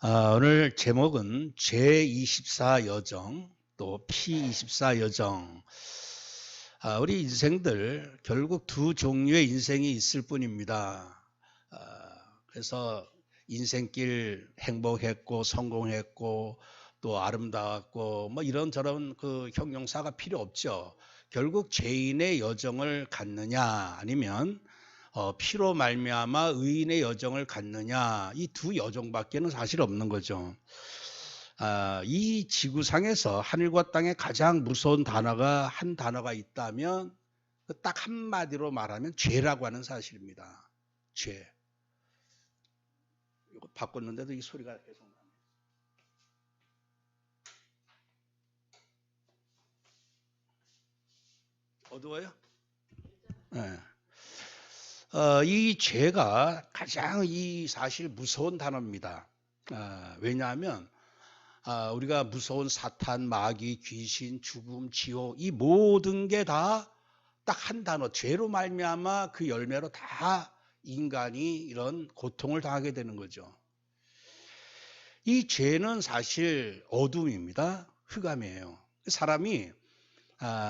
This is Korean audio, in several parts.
오늘 제목은 제24 여정, 또 P24 여정. 우리 인생들 결국 두 종류의 인생이 있을 뿐입니다. 그래서 인생길 행복했고 성공했고 또 아름다웠고 뭐 이런저런 그 형용사가 필요 없죠. 결국 죄인의 여정을 갖느냐 아니면 피로 말미암아 의인의 여정을 갖느냐, 이 두 여정밖에는 사실 없는 거죠. 이 지구상에서 하늘과 땅에 가장 무서운 단어가 한 단어가 있다면 딱 한마디로 말하면 죄라고 하는 사실입니다. 죄. 이거 바꿨는데도 이 소리가 계속 나네. 어두워요? 네. 이 죄가 가장 이 사실 무서운 단어입니다. 왜냐하면 우리가 무서운 사탄, 마귀, 귀신, 죽음, 지옥 이 모든 게 다 딱 한 단어 죄로 말미암아 그 열매로 다 인간이 이런 고통을 당하게 되는 거죠. 이 죄는 사실 어둠입니다. 흑암이에요. 사람이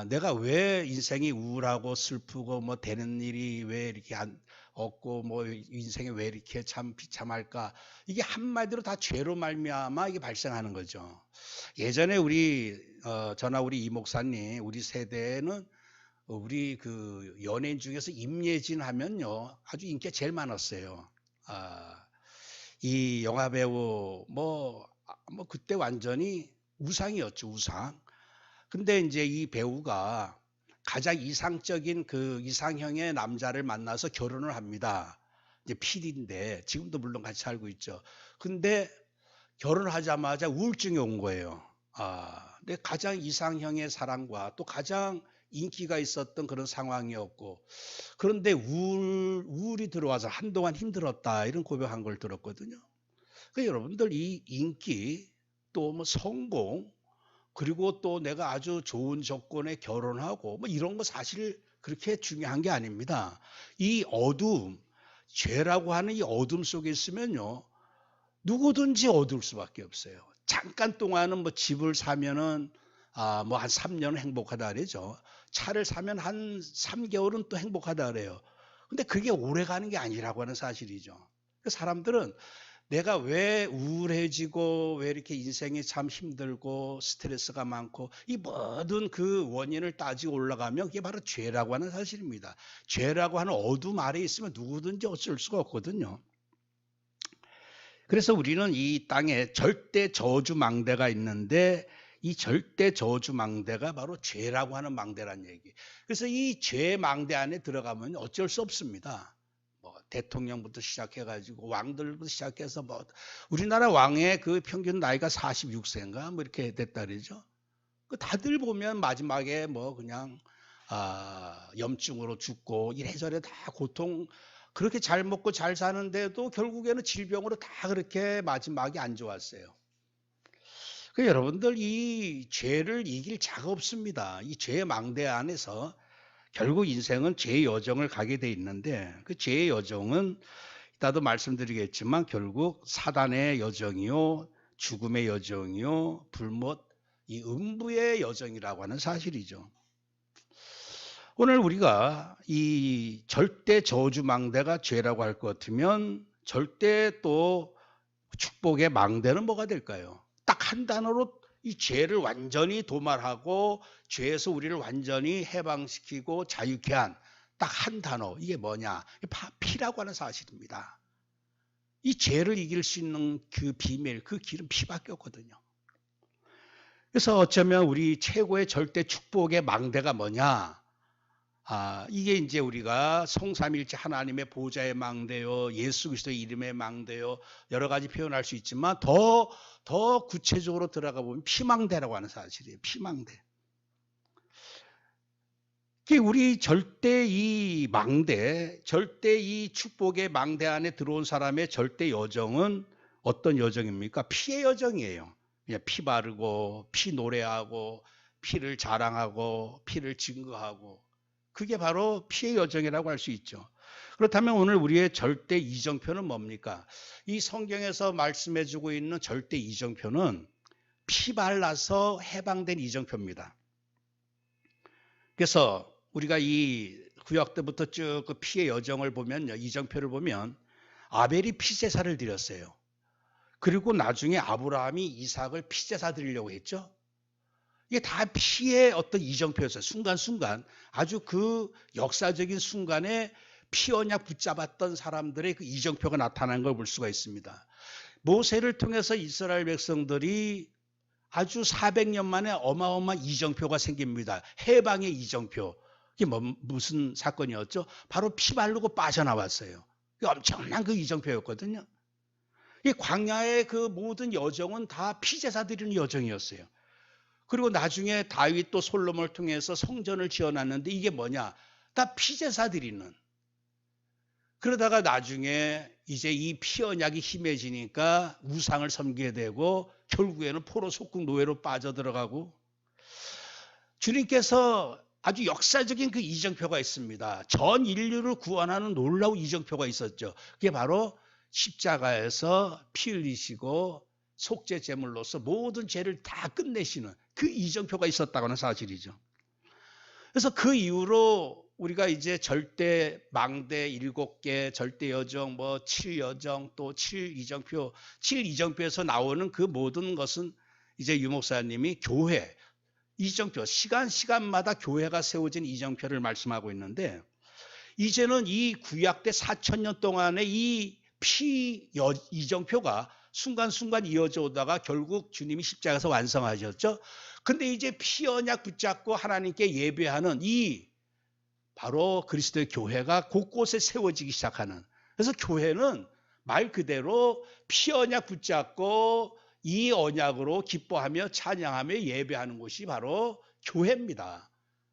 내가 왜 인생이 우울하고 슬프고 뭐 되는 일이 왜 이렇게 없고 뭐 인생이 왜 이렇게 참 비참할까, 이게 한마디로 다 죄로 말미암아 이게 발생하는 거죠. 예전에 저나 우리 이 목사님 우리 세대는 우리 그 연예인 중에서 임예진 하면요 아주 인기가 제일 많았어요. 이 영화배우 뭐 그때 완전히 우상이었죠, 우상. 근데 이제 이 배우가 가장 이상적인 그 이상형의 남자를 만나서 결혼을 합니다. 이제 PD인데 지금도 물론 같이 살고 있죠. 근데 결혼하자마자 우울증이 온 거예요. 근데 가장 이상형의 사랑과 또 가장 인기가 있었던 그런 상황이었고, 그런데 우울이 들어와서 한동안 힘들었다 이런 고백한 걸 들었거든요. 그러니까 여러분들 이 인기 또 뭐 성공 그리고 또 내가 아주 좋은 조건에 결혼하고 뭐 이런 거 사실 그렇게 중요한 게 아닙니다. 이 어둠, 죄라고 하는 이 어둠 속에 있으면요 누구든지 어두울 수밖에 없어요. 잠깐 동안은 뭐 집을 사면은 뭐 한 3년은 행복하다 그러죠. 차를 사면 한 3개월은 또 행복하다 그래요. 근데 그게 오래 가는 게 아니라고 하는 사실이죠. 그 사람들은 내가 왜 우울해지고 왜 이렇게 인생이 참 힘들고 스트레스가 많고 이 모든 그 원인을 따지고 올라가면 그게 바로 죄라고 하는 사실입니다. 죄라고 하는 어둠 아래에 있으면 누구든지 어쩔 수가 없거든요. 그래서 우리는 이 땅에 절대 저주 망대가 있는데 이 절대 저주 망대가 바로 죄라고 하는 망대란 얘기. 그래서 이 죄 망대 안에 들어가면 어쩔 수 없습니다. 뭐 대통령부터 시작해가지고 왕들부터 시작해서 뭐 우리나라 왕의 그 평균 나이가 46세인가 뭐 이렇게 됐다 그러죠. 그 다들 보면 마지막에 뭐 그냥 염증으로 죽고 이래저래 다 고통, 그렇게 잘 먹고 잘 사는데도 결국에는 질병으로 다 그렇게 마지막이 안 좋았어요. 그 여러분들 이 죄를 이길 자가 없습니다. 이 죄의 망대 안에서 결국 인생은 죄의 여정을 가게 돼 있는데 그 죄의 여정은 이따도 말씀드리겠지만 결국 사단의 여정이요, 죽음의 여정이요, 불못 이 음부의 여정이라고 하는 사실이죠. 오늘 우리가 이 절대 저주 망대가 죄라고 할 것 같으면 절대 또 축복의 망대는 뭐가 될까요? 딱 한 단어로 이 죄를 완전히 도말하고 죄에서 우리를 완전히 해방시키고 자유케 한 딱 한 단어, 이게 뭐냐? 피라고 하는 사실입니다. 이 죄를 이길 수 있는 그 비밀, 그 길은 피밖에 없거든요. 그래서 어쩌면 우리 최고의 절대 축복의 망대가 뭐냐? 이게 이제 우리가 성삼일체 하나님의 보좌의 망대요, 예수 그리스도의 이름의 망대요, 여러 가지 표현할 수 있지만 더 구체적으로 들어가 보면 피망대라고 하는 사실이에요. 피망대. 우리 절대 이 망대, 절대 이 축복의 망대 안에 들어온 사람의 절대 여정은 어떤 여정입니까? 피의 여정이에요. 그냥 피 바르고 피 노래하고 피를 자랑하고 피를 증거하고, 그게 바로 피의 여정이라고 할 수 있죠. 그렇다면 오늘 우리의 절대 이정표는 뭡니까? 이 성경에서 말씀해주고 있는 절대 이정표는 피 발라서 해방된 이정표입니다. 그래서 우리가 이 구약 때부터 쭉 그 피의 여정을 보면요, 이정표를 보면 아벨이 피제사를 드렸어요. 그리고 나중에 아브라함이 이삭을 피제사 드리려고 했죠. 이게 다 피의 어떤 이정표였어요. 순간순간 아주 그 역사적인 순간에 피 언약 붙잡았던 사람들의 그 이정표가 나타난 걸 볼 수가 있습니다. 모세를 통해서 이스라엘 백성들이 아주 400년 만에 어마어마한 이정표가 생깁니다. 해방의 이정표. 이게 무슨 사건이었죠? 바로 피 바르고 빠져나왔어요. 엄청난 그 이정표였거든요. 이 광야의 그 모든 여정은 다 피제사 드리는 여정이었어요. 그리고 나중에 다윗 또 솔로몬을 통해서 성전을 지어놨는데 이게 뭐냐? 다 피제사 드리는. 그러다가 나중에 이제 이 피 언약이 심해지니까 우상을 섬기게 되고 결국에는 포로 속국 노예로 빠져들어가고, 주님께서 아주 역사적인 그 이정표가 있습니다. 전 인류를 구원하는 놀라운 이정표가 있었죠. 그게 바로 십자가에서 피 흘리시고 속죄 제물로서 모든 죄를 다 끝내시는 그 이정표가 있었다고 하는 사실이죠. 그래서 그 이후로 우리가 이제 절대 망대 7개, 절대 여정, 7여정, 또 7이정표, 7이정표에서 나오는 그 모든 것은 이제 유 목사님이 교회, 이정표, 시간마다 교회가 세워진 이정표를 말씀하고 있는데, 이제는 이 구약 때 4000년 동안의 이 이정표가 순간순간 이어져 오다가 결국 주님이 십자가에서 완성하셨죠. 근데 이제 피 언약 붙잡고 하나님께 예배하는 이 바로 그리스도의 교회가 곳곳에 세워지기 시작하는, 그래서 교회는 말 그대로 피 언약 붙잡고 이 언약으로 기뻐하며 찬양하며 예배하는 곳이 바로 교회입니다.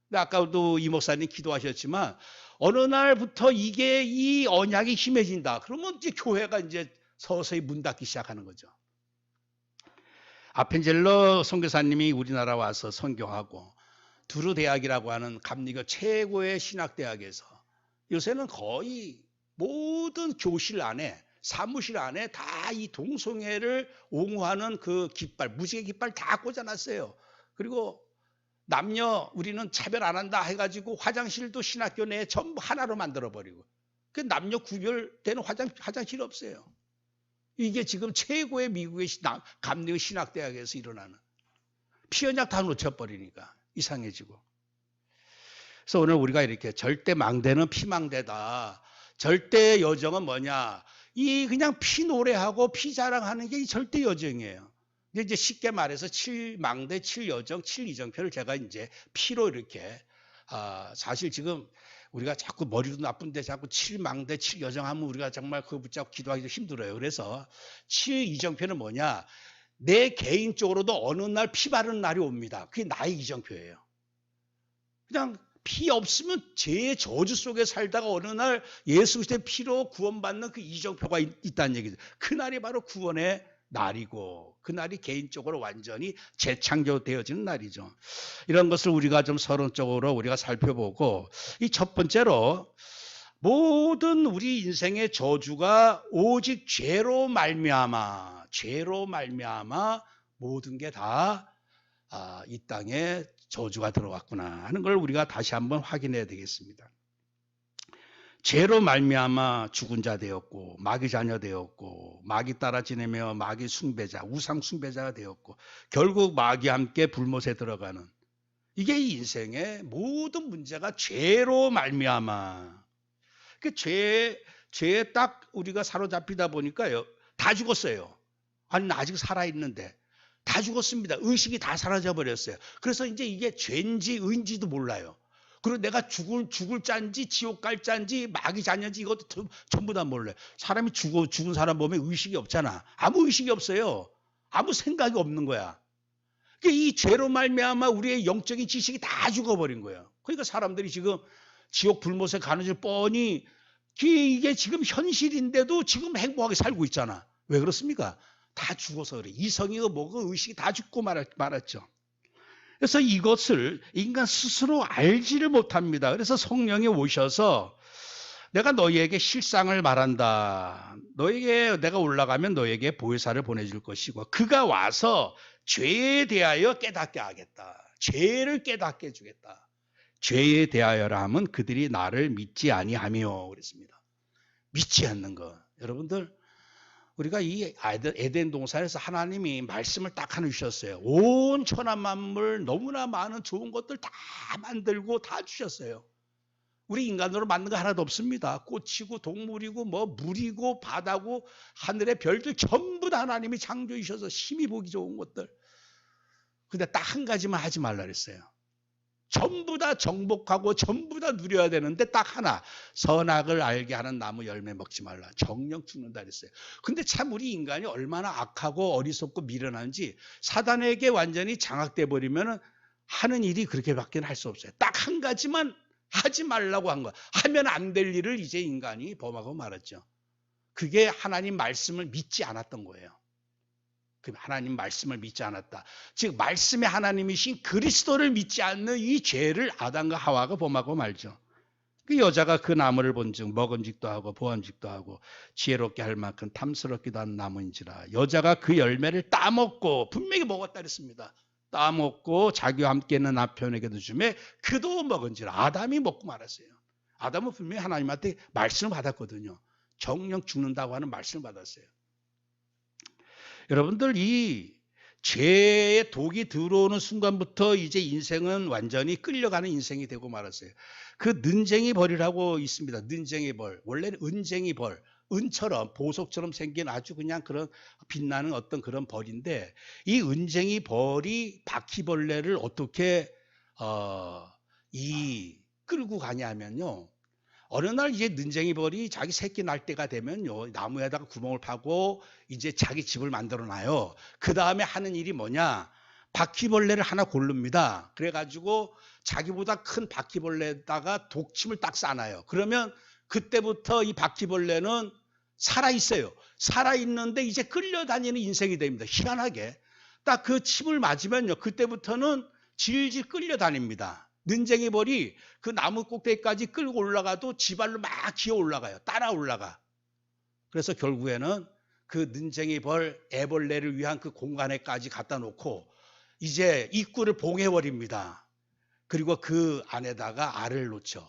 근데 아까도 이 목사님 기도하셨지만 어느 날부터 이 언약이 심해진다. 그러면 이제 교회가 이제 서서히 문 닫기 시작하는 거죠. 아펜젤러 선교사님이 우리나라 와서 선교하고 두루 대학이라고 하는 감리교 최고의 신학대학에서 요새는 거의 모든 교실 안에, 사무실 안에 다 이 동성애를 옹호하는 그 깃발, 무지개 깃발 다 꽂아놨어요. 그리고 남녀 우리는 차별 안 한다 해가지고 화장실도 신학교 내에 전부 하나로 만들어버리고, 그 남녀 구별되는 화장실이 없어요. 이게 지금 최고의 미국의 감리교 신학대학에서 일어나는, 피언약 다 놓쳐버리니까 이상해지고. 그래서 오늘 우리가 이렇게 절대 망대는 피망대다. 절대 여정은 뭐냐? 이 그냥 피 노래하고 피 자랑하는 게 이 절대 여정이에요. 근데 이제 쉽게 말해서 7망대, 7여정, 7이정표를 제가 이제 피로 이렇게, 사실 지금 우리가 자꾸 머리도 나쁜데 자꾸 7망대, 7여정 하면 우리가 정말 그거 붙잡고 기도하기도 힘들어요. 그래서 7이정표는 뭐냐? 내 개인적으로도 어느 날 피 바르는 날이 옵니다. 그게 나의 이정표예요. 그냥 피 없으면 죄의 저주 속에 살다가 어느 날 예수 그리스도의 피로 구원받는 그 이정표가 있다는 얘기죠. 그날이 바로 구원의 날이고, 그날이 개인적으로 완전히 재창조되어지는 날이죠. 이런 것을 우리가 좀 서론적으로 우리가 살펴보고, 이 첫 번째로 모든 우리 인생의 저주가 오직 죄로 말미암아 모든 게 다 이 땅에 저주가 들어왔구나 하는 걸 우리가 다시 한번 확인해야 되겠습니다. 죄로 말미암아 죽은 자 되었고, 마귀 자녀 되었고, 마귀 따라 지내며 마귀 숭배자, 우상 숭배자가 되었고, 결국 마귀와 함께 불못에 들어가는, 이게 이 인생의 모든 문제가 죄로 말미암아. 그 죄에 딱 우리가 사로잡히다 보니까요, 다 죽었어요. 아니, 나 아직 살아있는데. 다 죽었습니다. 의식이 다 사라져 버렸어요. 그래서 이제 이게 죄인지 의인지도 몰라요. 그리고 내가 죽을 짠지 지옥 갈 짠지 마귀 자녀인지 이것도 전부 다 몰라요. 사람이 죽은 사람 보면 의식이 없잖아. 아무 의식이 없어요. 아무 생각이 없는 거야. 이 죄로 말미암아 우리의 영적인 지식이 다 죽어버린 거예요. 그러니까 사람들이 지금 지옥 불못에 가는 줄 뻔히, 이게 지금 현실인데도 지금 행복하게 살고 있잖아. 왜 그렇습니까? 다 죽어서 그래. 이성이고 뭐고 의식이 다 죽고 말았죠. 그래서 이것을 인간 스스로 알지를 못합니다. 그래서 성령이 오셔서 내가 너희에게 실상을 말한다. 너에게 내가 올라가면 너에게 보혜사를 보내줄 것이고 그가 와서 죄에 대하여 깨닫게 하겠다. 죄를 깨닫게 해주겠다. 죄에 대하여라 하면 그들이 나를 믿지 아니하며 그랬습니다. 믿지 않는 것. 여러분들 우리가 이 에덴 동산에서 하나님이 말씀을 딱 하나 주셨어요. 온 천하 만물 너무나 많은 좋은 것들 다 만들고 다 주셨어요. 우리 인간으로 만든 거 하나도 없습니다. 꽃이고 동물이고 뭐 물이고 바다고 하늘의 별들 전부 다 하나님이 창조해 주셔서 힘이 보기 좋은 것들. 근데 딱 한 가지만 하지 말라 그랬어요. 전부 다 정복하고 전부 다 누려야 되는데 딱 하나, 선악을 알게 하는 나무 열매 먹지 말라. 정령 죽는다 그랬어요. 근데 참 우리 인간이 얼마나 악하고 어리석고 미련한지 사단에게 완전히 장악돼 버리면 하는 일이 그렇게밖에 할 수 없어요. 딱 한 가지만 하지 말라고 한 거. 하면 안 될 일을 이제 인간이 범하고 말았죠. 그게 하나님 말씀을 믿지 않았던 거예요. 하나님 말씀을 믿지 않았다. 즉 말씀의 하나님이신 그리스도를 믿지 않는 이 죄를 아담과 하와가 범하고 말죠. 그 여자가 그 나무를 본즉 먹음직도 하고 보암직도 하고 지혜롭게 할 만큼 탐스럽기도 한 나무인지라. 여자가 그 열매를 따먹고 분명히 먹었다 그랬습니다. 따먹고 자기와 함께 있는 남편에게도 주매 그도 먹은지라. 아담이 먹고 말았어요. 아담은 분명히 하나님한테 말씀을 받았거든요. 정령 죽는다고 하는 말씀을 받았어요. 여러분들 이 죄의 독이 들어오는 순간부터 이제 인생은 완전히 끌려가는 인생이 되고 말았어요. 그 는쟁이 벌이라고 있습니다. 는쟁이 벌. 원래는 은쟁이 벌. 은처럼 보석처럼 생긴 아주 그냥 그런 빛나는 어떤 그런 벌인데 이 은쟁이 벌이 바퀴벌레를 어떻게 끌고 가냐면요. 어느 날 이제 는쟁이 벌이 자기 새끼 날 때가 되면요. 나무에다가 구멍을 파고 이제 자기 집을 만들어 놔요. 그 다음에 하는 일이 뭐냐. 바퀴벌레를 하나 고릅니다. 그래가지고 자기보다 큰 바퀴벌레에다가 독침을 딱 싸놔요. 그러면 그때부터 이 바퀴벌레는 살아있어요. 살아있는데 이제 끌려다니는 인생이 됩니다. 희한하게. 딱 그 침을 맞으면요. 그때부터는 질질 끌려다닙니다. 는쟁이 벌이 그 나무 꼭대기까지 끌고 올라가도 지발로 막 기어 올라가요. 따라 올라가. 그래서 결국에는 그 는쟁이 벌 애벌레를 위한 그 공간에까지 갖다 놓고 이제 입구를 봉해버립니다. 그리고 그 안에다가 알을 놓죠.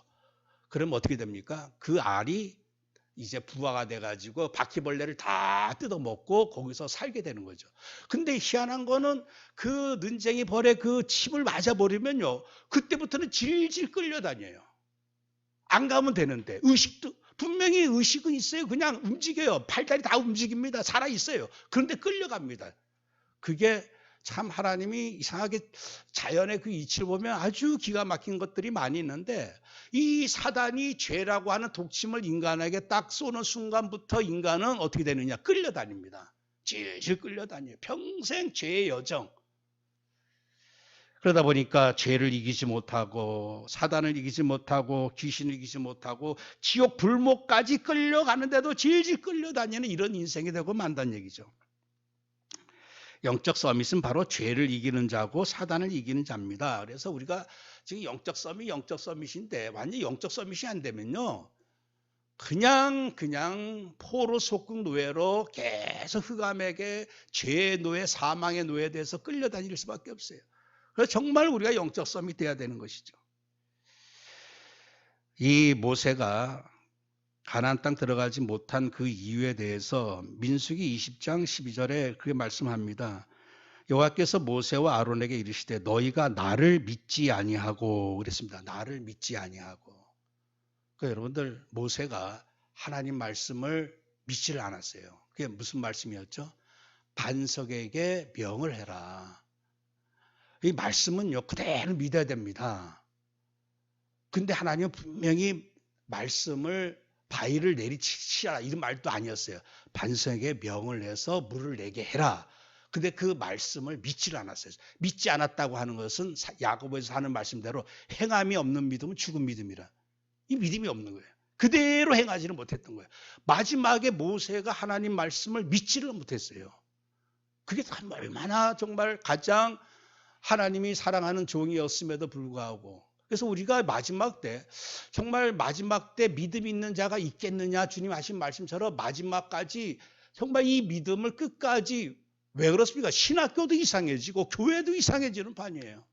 그럼 어떻게 됩니까? 그 알이 이제 부화가 돼가지고 바퀴벌레를 다 뜯어먹고 거기서 살게 되는 거죠. 근데 희한한 거는 그 는쟁이 벌의 그 침을 맞아버리면요. 그때부터는 질질 끌려다녀요. 안 가면 되는데 의식도 분명히 의식은 있어요. 그냥 움직여요. 팔다리 다 움직입니다. 살아있어요. 그런데 끌려갑니다. 그게 참 하나님이 이상하게 자연의 그 이치를 보면 아주 기가 막힌 것들이 많이 있는데 이 사단이 죄라고 하는 독침을 인간에게 딱 쏘는 순간부터 인간은 어떻게 되느냐? 끌려다닙니다. 질질 끌려다녀요. 평생 죄의 여정. 그러다 보니까 죄를 이기지 못하고 사단을 이기지 못하고 귀신을 이기지 못하고 지옥 불목까지 끌려가는데도 질질 끌려다니는 이런 인생이 되고 만다는 얘기죠. 영적 서밋은 바로 죄를 이기는 자고 사단을 이기는 자입니다. 그래서 우리가 지금 영적 서밋인데 완전히 영적 서밋이 안 되면요. 그냥 포로 속국 노예로 계속 흑암에게 죄의 노예, 사망의 노예에 대해서 끌려다닐 수밖에 없어요. 그래서 정말 우리가 영적 서밋 돼야 되는 것이죠. 이 모세가 가나안 땅 들어가지 못한 그 이유에 대해서 민수기 20장 12절에 그렇게 말씀합니다. 여호와께서 모세와 아론에게 이르시되 너희가 나를 믿지 아니하고 그랬습니다. 나를 믿지 아니하고. 그러니까 여러분들 모세가 하나님 말씀을 믿지를 않았어요. 그게 무슨 말씀이었죠? 반석에게 명을 해라. 이 말씀은요 그대로 믿어야 됩니다. 근데 하나님은 분명히 말씀을 바위를 내리치라 이런 말도 아니었어요. 반석에게 명을 내서 물을 내게 해라. 근데 그 말씀을 믿지를 않았어요. 믿지 않았다고 하는 것은 야고보에서 하는 말씀대로 행함이 없는 믿음은 죽은 믿음이라. 이 믿음이 없는 거예요. 그대로 행하지는 못했던 거예요. 마지막에 모세가 하나님 말씀을 믿지를 못했어요. 그게 얼마나 정말 가장 하나님이 사랑하는 종이었음에도 불구하고 그래서 우리가 마지막 때 정말 마지막 때 믿음 있는 자가 있겠느냐 주님 하신 말씀처럼 마지막까지 정말 이 믿음을 끝까지 왜 그렇습니까? 신학교도 이상해지고 교회도 이상해지는 판이에요.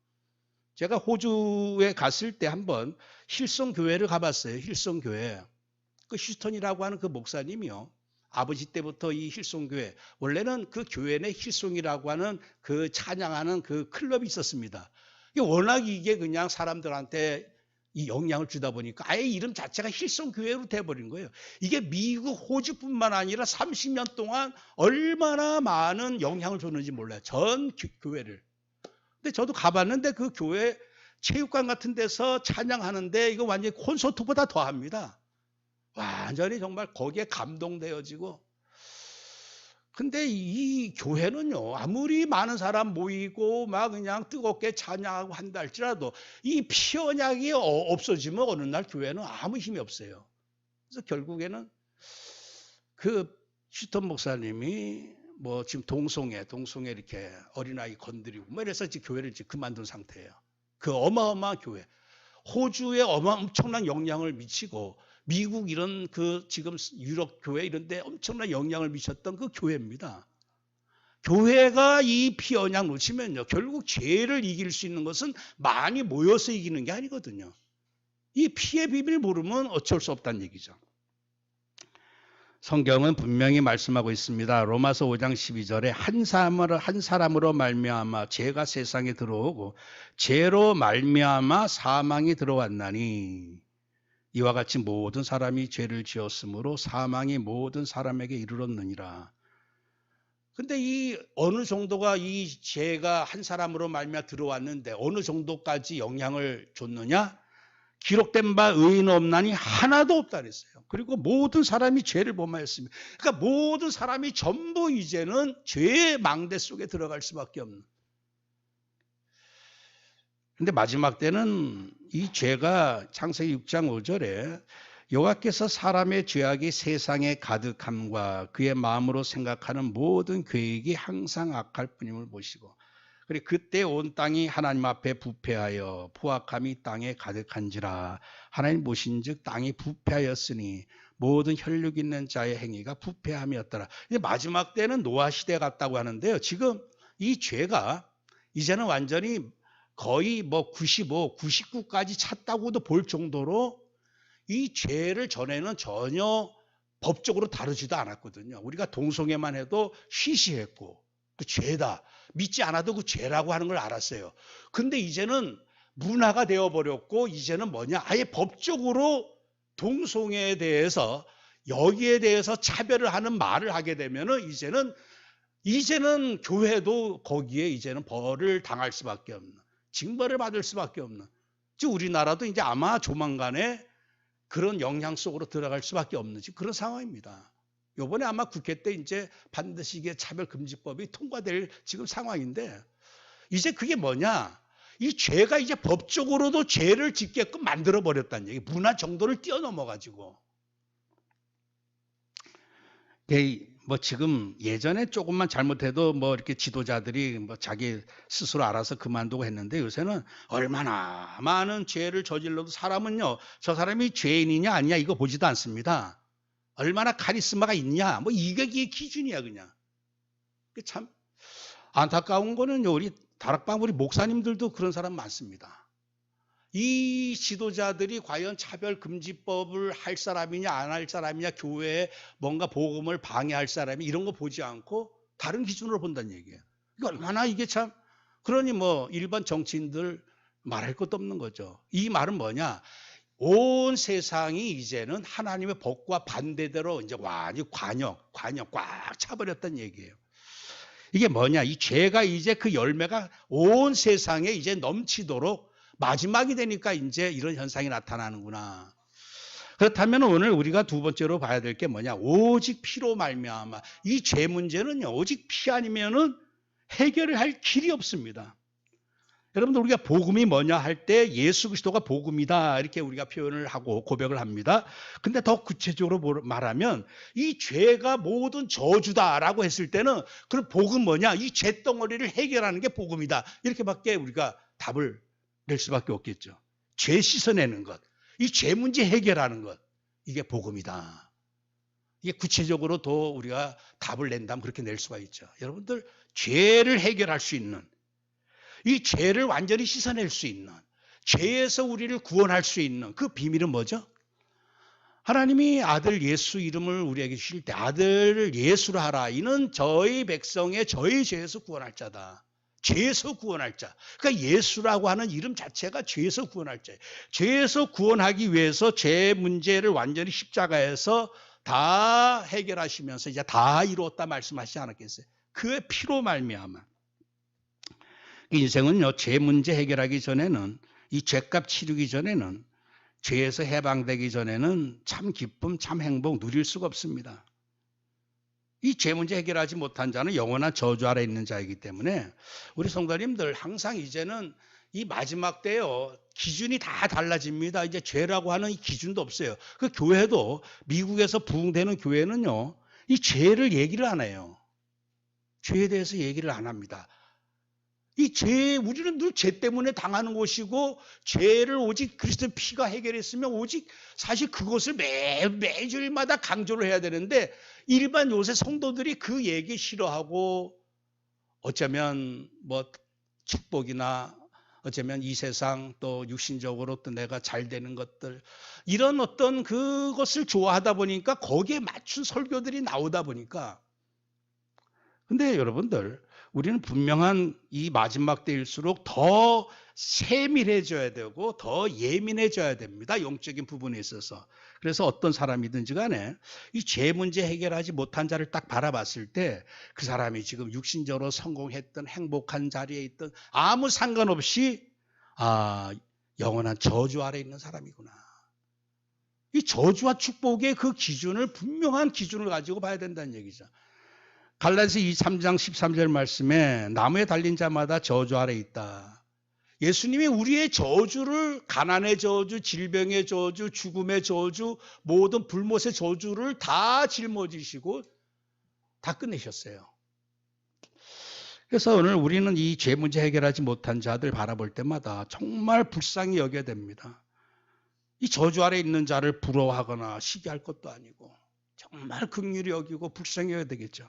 제가 호주에 갔을 때 한번 힐송 교회를 가봤어요. 힐송 교회. 그 휴스턴이라고 하는 그 목사님이요. 아버지 때부터 이 힐송 교회 원래는 그 교회 내 힐송이라고 하는 그 찬양하는 그 클럽이 있었습니다. 워낙 이게 그냥 사람들한테 이 영향을 주다 보니까 아예 이름 자체가 힐송 교회로 돼버린 거예요. 이게 미국, 호주뿐만 아니라 30년 동안 얼마나 많은 영향을 줬는지 몰라요. 전 교회를. 근데 저도 가봤는데 그 교회 체육관 같은 데서 찬양하는데 이거 완전히 콘서트보다 더합니다. 완전히 정말 거기에 감동되어지고. 근데 이 교회는요, 아무리 많은 사람 모이고 막 그냥 뜨겁게 찬양하고 한다 할지라도 이 피 언약이 없어지면 어느 날 교회는 아무 힘이 없어요. 그래서 결국에는 그 휴스턴 목사님이 뭐 지금 동송에 이렇게 어린아이 건드리고 뭐 이래서 지금 교회를 지금 그만둔 상태예요. 그 어마어마한 교회. 호주에 엄청난 영향을 미치고 미국 이런 그 지금 유럽 교회 이런 데 엄청난 영향을 미쳤던 그 교회입니다. 교회가 이 피 언약 놓치면요. 결국 죄를 이길 수 있는 것은 많이 모여서 이기는 게 아니거든요. 이 피의 비밀 모르면 어쩔 수 없다는 얘기죠. 성경은 분명히 말씀하고 있습니다. 로마서 5장 12절에 한 사람으로 말미암아 죄가 세상에 들어오고 죄로 말미암아 사망이 들어왔나니 이와 같이 모든 사람이 죄를 지었으므로 사망이 모든 사람에게 이르렀느니라. 근데 이 어느 정도가 이 죄가 한 사람으로 말미암아 들어왔는데 어느 정도까지 영향을 줬느냐? 기록된 바 의인 없나니 하나도 없다 그랬어요. 그리고 모든 사람이 죄를 범하였습니다. 그러니까 모든 사람이 전부 이제는 죄의 망대 속에 들어갈 수밖에 없는. 근데 마지막 때는 이 죄가 창세기 6장 5절에 여호와께서 사람의 죄악이 세상에 가득함과 그의 마음으로 생각하는 모든 계획이 항상 악할 뿐임을 보시고 그리고 그때 온 땅이 하나님 앞에 부패하여 포악함이 땅에 가득한지라 하나님 보신즉 땅이 부패하였으니 모든 혈육 있는 자의 행위가 부패함이었더라. 이제 마지막 때는 노아 시대 같다고 하는데요. 지금 이 죄가 이제는 완전히 거의 뭐 95, 99까지 찼다고도 볼 정도로 이 죄를 전에는 전혀 법적으로 다루지도 않았거든요. 우리가 동성애만 해도 시시했고 그 죄다. 믿지 않아도 그 죄라고 하는 걸 알았어요. 근데 이제는 문화가 되어버렸고 이제는 뭐냐? 아예 법적으로 동성애에 대해서 여기에 대해서 차별을 하는 말을 하게 되면은 이제는 교회도 거기에 이제는 벌을 당할 수밖에 없는, 징벌을 받을 수밖에 없는. 즉 우리나라도 이제 아마 조만간에 그런 영향 속으로 들어갈 수밖에 없는 그런 상황입니다. 요번에 아마 국회 때 이제 반드시 이게 차별금지법이 통과될 지금 상황인데 이제 그게 뭐냐? 이 죄가 이제 법적으로도 죄를 짓게끔 만들어버렸다는 얘기. 문화 정도를 뛰어넘어가지고. 뭐 지금 예전에 조금만 잘못해도 뭐 이렇게 지도자들이 뭐 자기 스스로 알아서 그만두고 했는데 요새는 얼마나 많은 죄를 저질러도 사람은요, 저 사람이 죄인이냐 아니냐 이거 보지도 않습니다. 얼마나 카리스마가 있냐 뭐 이게 기준이야 그냥. 참 안타까운 거는요, 우리 다락방 우리 목사님들도 그런 사람 많습니다. 이 지도자들이 과연 차별금지법을 할 사람이냐 안 할 사람이냐, 교회에 뭔가 복음을 방해할 사람이 이런 거 보지 않고 다른 기준으로 본다는 얘기예요. 이거 얼마나 이게 참, 그러니 뭐 일반 정치인들 말할 것도 없는 거죠. 이 말은 뭐냐? 온 세상이 이제는 하나님의 법과 반대대로 이제 완전히 관역 꽉 차버렸다는 얘기예요. 이게 뭐냐? 이 죄가 이제 그 열매가 온 세상에 이제 넘치도록 마지막이 되니까 이제 이런 현상이 나타나는구나. 그렇다면 오늘 우리가 두 번째로 봐야 될 게 뭐냐? 오직 피로 말미암아. 이 죄 문제는요, 오직 피 아니면은 해결을 할 길이 없습니다. 여러분들 우리가 복음이 뭐냐 할 때 예수 그리스도가 복음이다 이렇게 우리가 표현을 하고 고백을 합니다. 근데 더 구체적으로 말하면 이 죄가 모든 저주다라고 했을 때는 그 복음 뭐냐? 이 죄덩어리를 해결하는 게 복음이다. 이렇게밖에 우리가 답을 낼 수밖에 없겠죠. 죄 씻어내는 것, 이 죄 문제 해결하는 것, 이게 복음이다. 이게 구체적으로 더 우리가 답을 낸다면 그렇게 낼 수가 있죠. 여러분들, 죄를 해결할 수 있는, 이 죄를 완전히 씻어낼 수 있는, 죄에서 우리를 구원할 수 있는 그 비밀은 뭐죠? 하나님이 아들 예수 이름을 우리에게 주실 때 아들을 예수로 하라. 이는 저희 백성의 저희 죄에서 구원할 자다. 죄에서 구원할 자. 그러니까 예수라고 하는 이름 자체가 죄에서 구원할 자예요. 죄에서 구원하기 위해서 죄 문제를 완전히 십자가에서 다 해결하시면서 이제 다 이루었다 말씀하시지 않았겠어요? 그의 피로 말미암아. 인생은요, 죄 문제 해결하기 전에는, 이 죄값 치르기 전에는, 죄에서 해방되기 전에는 참 기쁨, 참 행복 누릴 수가 없습니다. 이 죄 문제 해결하지 못한 자는 영원한 저주 아래 있는 자이기 때문에 우리 성도님들 항상 이제는 이 마지막 때요, 기준이 다 달라집니다. 이제 죄라고 하는 이 기준도 없어요. 그 교회도, 미국에서 부흥되는 교회는요, 이 죄를 얘기를 안 해요. 죄에 대해서 얘기를 안 합니다. 이 죄, 우리는 늘 죄 때문에 당하는 것이고, 죄를 오직 그리스도의 피가 해결했으면 오직 사실 그것을 매주일마다 강조를 해야 되는데, 일반 요새 성도들이 그 얘기 싫어하고, 어쩌면 뭐 축복이나 어쩌면 이 세상 또 육신적으로 또 내가 잘 되는 것들, 이런 어떤 그것을 좋아하다 보니까 거기에 맞춘 설교들이 나오다 보니까. 근데 여러분들, 우리는 분명한 이 마지막 때일수록 더 세밀해져야 되고 더 예민해져야 됩니다. 영적인 부분에 있어서. 그래서 어떤 사람이든지 간에 이 죄 문제 해결하지 못한 자를 딱 바라봤을 때 그 사람이 지금 육신적으로 성공했던 행복한 자리에 있던 아무 상관없이 영원한 저주 아래 있는 사람이구나. 이 저주와 축복의 그 기준을, 분명한 기준을 가지고 봐야 된다는 얘기죠. 갈라디아서 3장 13절 말씀에 나무에 달린 자마다 저주 아래 있다. 예수님이 우리의 저주를, 가난의 저주, 질병의 저주, 죽음의 저주, 모든 불못의 저주를 다 짊어지시고 다 끝내셨어요. 그래서 오늘 우리는 이 죄 문제 해결하지 못한 자들 바라볼 때마다 정말 불쌍히 여겨야 됩니다. 이 저주 아래 있는 자를 부러워하거나 시기할 것도 아니고 정말 긍휼히 여기고 불쌍히 여겨야 되겠죠.